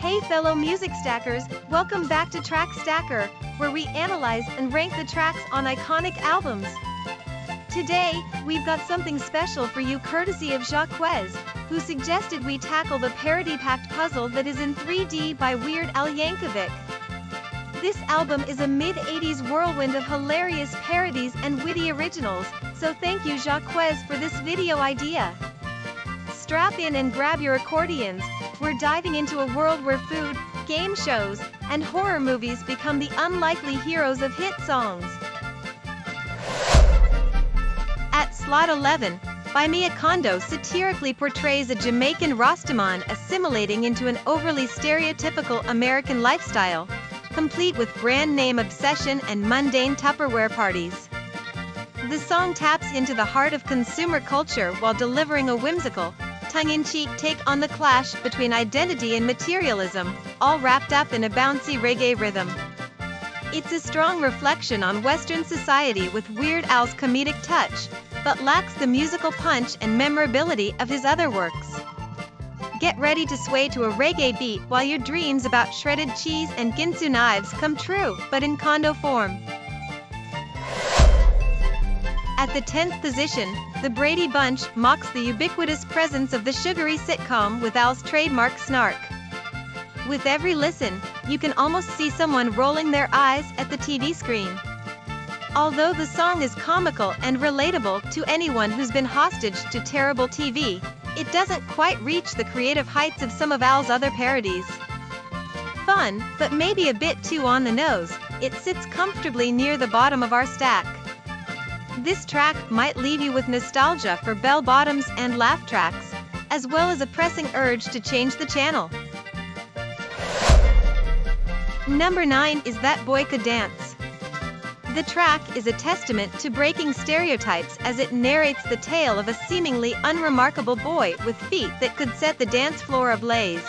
Hey fellow music stackers, welcome back to Track Stacker, where we analyze and rank the tracks on iconic albums. Today, we've got something special for you courtesy of Yankovic, who suggested we tackle the parody-packed puzzle that is in 3D by Weird Al Yankovic. This album is a mid-80s whirlwind of hilarious parodies and witty originals, so thank you Yankovic for this video idea. Strap in and grab your accordions. We're diving into a world where food, game shows, and horror movies become the unlikely heroes of hit songs. At slot 11, By Mia Kondo satirically portrays a Jamaican Rastaman assimilating into an overly stereotypical American lifestyle, complete with brand name obsession and mundane Tupperware parties. The song taps into the heart of consumer culture while delivering a whimsical, tongue-in-cheek take on the clash between identity and materialism, all wrapped up in a bouncy reggae rhythm. It's a strong reflection on Western society with Weird Al's comedic touch, but lacks the musical punch and memorability of his other works. Get ready to sway to a reggae beat while your dreams about shredded cheese and ginsu knives come true, but in Kondo form. At the 10th position, the Brady Bunch mocks the ubiquitous presence of the sugary sitcom with Al's trademark snark. With every listen, you can almost see someone rolling their eyes at the TV screen. Although the song is comical and relatable to anyone who's been hostage to terrible TV, it doesn't quite reach the creative heights of some of Al's other parodies. Fun, but maybe a bit too on the nose, it sits comfortably near the bottom of our stack. This track might leave you with nostalgia for bell-bottoms and laugh tracks, as well as a pressing urge to change the channel. Number 9 is That Boy Could Dance. The track is a testament to breaking stereotypes as it narrates the tale of a seemingly unremarkable boy with feet that could set the dance floor ablaze.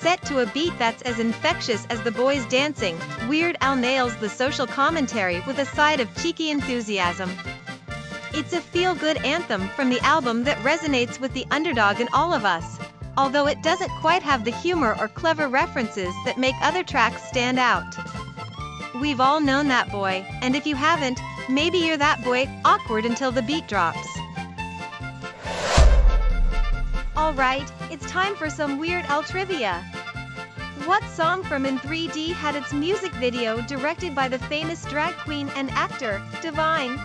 Set to a beat that's as infectious as the boys dancing, Weird Al nails the social commentary with a side of cheeky enthusiasm. It's a feel-good anthem from the album that resonates with the underdog in all of us, although it doesn't quite have the humor or clever references that make other tracks stand out. We've all known that boy, and if you haven't, maybe you're that boy, awkward until the beat drops. Alright, it's time for some Weird Al trivia. What song from In 3D had its music video directed by the famous drag queen and actor, Divine?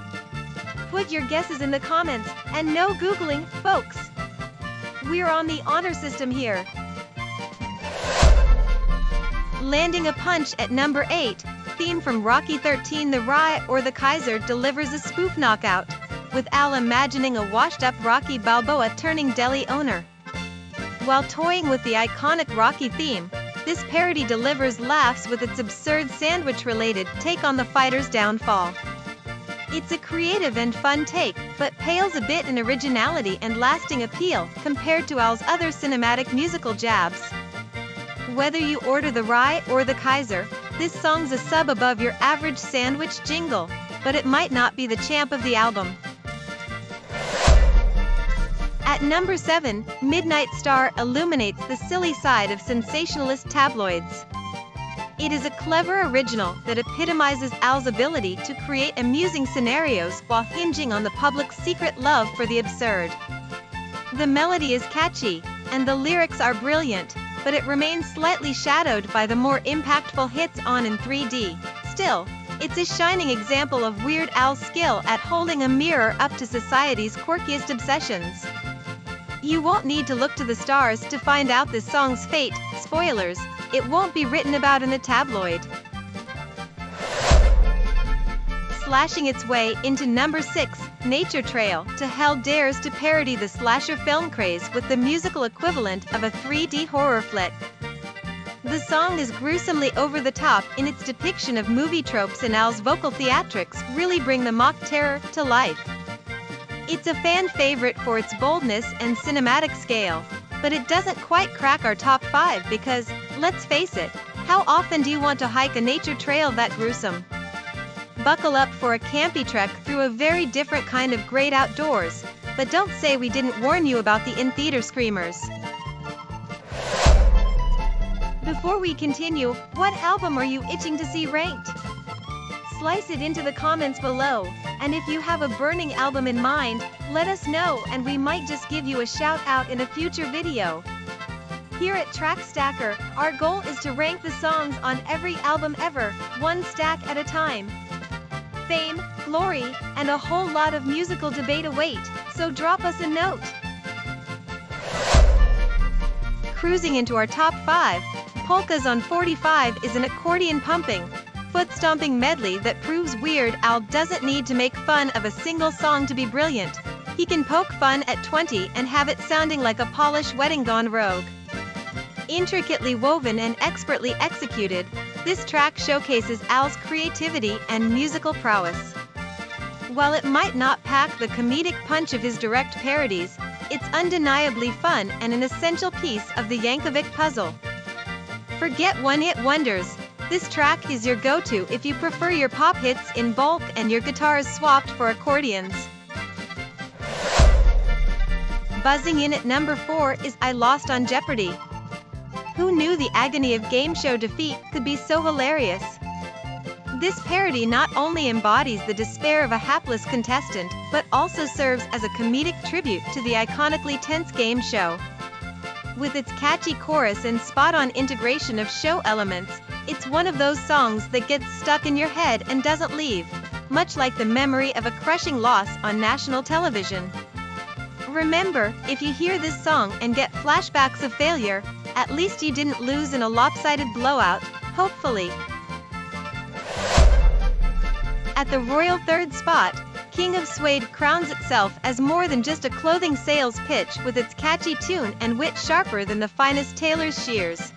Put your guesses in the comments, and no Googling, folks. We're on the honor system here. Landing a punch at number 8, theme from Rocky 13 The Rye or the Kaiser delivers a spoof knockout, with Al imagining a washed-up Rocky Balboa turning deli owner. While toying with the iconic Rocky theme, this parody delivers laughs with its absurd sandwich-related take on the fighter's downfall. It's a creative and fun take, but pales a bit in originality and lasting appeal compared to Al's other cinematic musical jabs. Whether you order the Rye or the Kaiser, this song's a sub above your average sandwich jingle, but it might not be the champ of the album. At number 7, Midnight Star illuminates the silly side of sensationalist tabloids. It is a clever original that epitomizes Al's ability to create amusing scenarios while hinging on the public's secret love for the absurd. The melody is catchy, and the lyrics are brilliant, but it remains slightly shadowed by the more impactful hits on In 3D. Still, it's a shining example of Weird Al's skill at holding a mirror up to society's quirkiest obsessions. You won't need to look to the stars to find out this song's fate. Spoilers, it won't be written about in a tabloid. Slashing its way into number 6, Nature Trail to Hell dares to parody the slasher film craze with the musical equivalent of a 3D horror flick. The song is gruesomely over the top in its depiction of movie tropes, and Al's vocal theatrics really bring the mock terror to life. It's a fan favorite for its boldness and cinematic scale, but it doesn't quite crack our top 5 because, let's face it, how often do you want to hike a nature trail that gruesome? Buckle up for a campy trek through a very different kind of great outdoors, but don't say we didn't warn you about the in-theater screamers. Before we continue, what album are you itching to see ranked? Slice it into the comments below, and if you have a burning album in mind, let us know and we might just give you a shout out in a future video. Here at Track Stacker, our goal is to rank the songs on every album ever, one stack at a time. Fame, glory, and a whole lot of musical debate await, so drop us a note. Cruising into our top 5, Polkas on 45 is an accordion-pumping, foot-stomping medley that proves Weird Al doesn't need to make fun of a single song to be brilliant. He can poke fun at 20 and have it sounding like a polished wedding gone rogue. Intricately woven and expertly executed, this track showcases Al's creativity and musical prowess. While it might not pack the comedic punch of his direct parodies, it's undeniably fun and an essential piece of the Yankovic puzzle. Forget one-hit wonders. This track is your go-to if you prefer your pop hits in bulk and your guitars swapped for accordions. Buzzing in at number 4 is I Lost on Jeopardy! Who knew the agony of game show defeat could be so hilarious? This parody not only embodies the despair of a hapless contestant, but also serves as a comedic tribute to the iconically tense game show. With its catchy chorus and spot-on integration of show elements, it's one of those songs that gets stuck in your head and doesn't leave, much like the memory of a crushing loss on national television. Remember, if you hear this song and get flashbacks of failure, at least you didn't lose in a lopsided blowout, hopefully. At the royal third spot, King of Suede crowns itself as more than just a clothing sales pitch with its catchy tune and wit sharper than the finest tailor's shears.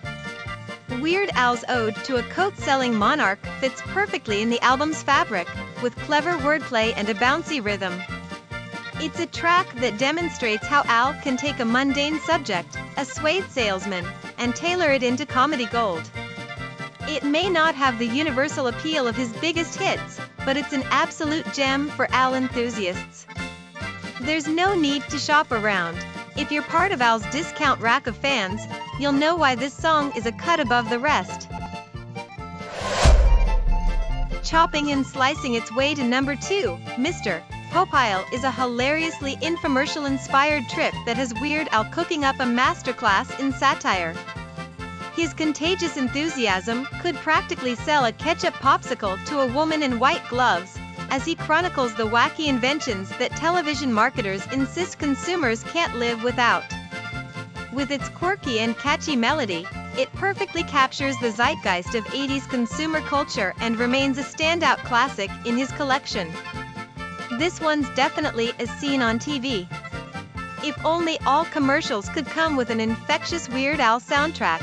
Weird Al's ode to a coat-selling monarch fits perfectly in the album's fabric, with clever wordplay and a bouncy rhythm. It's a track that demonstrates how Al can take a mundane subject, a suede salesman, and tailor it into comedy gold. It may not have the universal appeal of his biggest hits, but it's an absolute gem for Al enthusiasts. There's no need to shop around. If you're part of Al's discount rack of fans, you'll know why this song is a cut above the rest. Chopping and slicing its way to number 2, Mr. Popeye is a hilariously infomercial-inspired trip that has Weird Al cooking up a masterclass in satire. His contagious enthusiasm could practically sell a ketchup popsicle to a woman in white gloves, as he chronicles the wacky inventions that television marketers insist consumers can't live without. With its quirky and catchy melody, it perfectly captures the zeitgeist of 80s consumer culture and remains a standout classic in his collection. This one's definitely as seen on TV. If only all commercials could come with an infectious Weird Al soundtrack.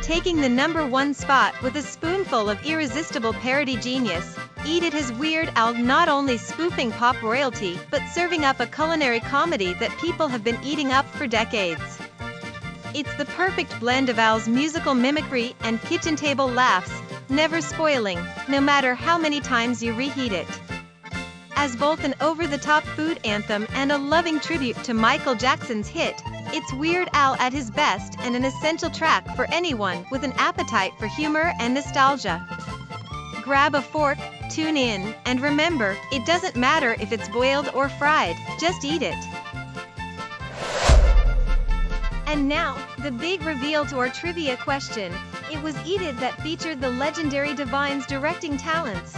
Taking the number 1 spot with a spoonful of irresistible parody genius, Eat It has Weird Al not only spoofing pop royalty but serving up a culinary comedy that people have been eating up for decades. It's the perfect blend of Al's musical mimicry and kitchen table laughs, never spoiling, no matter how many times you reheat it. As both an over-the-top food anthem and a loving tribute to Michael Jackson's hit, it's Weird Al at his best and an essential track for anyone with an appetite for humor and nostalgia. Grab a fork, tune in, and remember, it doesn't matter if it's boiled or fried, just eat it. And now, the big reveal to our trivia question. It was Eat It that featured the legendary Divine's directing talents.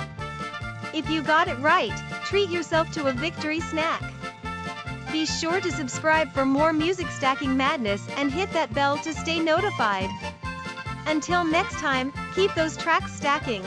If you got it right, treat yourself to a victory snack. Be sure to subscribe for more music stacking madness and hit that bell to stay notified. Until next time, keep those tracks stacking.